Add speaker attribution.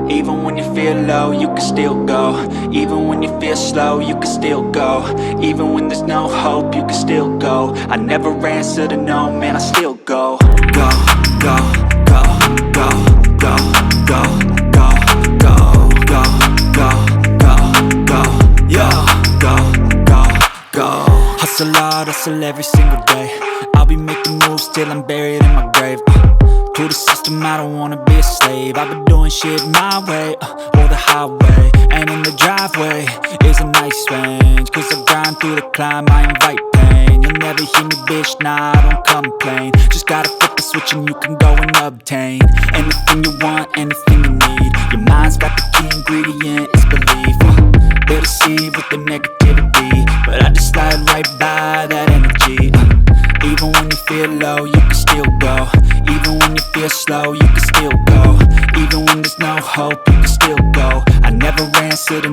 Speaker 1: Even when you feel low, you can still go. Even when you feel slow, you can still go. Even when there's no hope, you can still go. I never answer to no, man, I still go. Go, go, go, go, go, go, go, go, go, go, go, go, yo, go, go, go. Hustle hard, hustle every single day. I'll be making moves till I'm buried in my grave. To the system, I don't wanna be a slave. I've been doing shit my way, or the highway. And in the driveway is a nice range, cause I grind through the climb, I invite pain. You'll never hear me, bitch, nah, I don't complain. Just gotta flip the switch and you can go and obtain anything you want, anything you need. Your mind's got the key ingredient, it's belief. They deceive with the negativity, but I just slide right by that energy. Even when you feel low, you can still go. Even when you feel slow, you can still go. Even when there's no hope, you can still go. I never answer to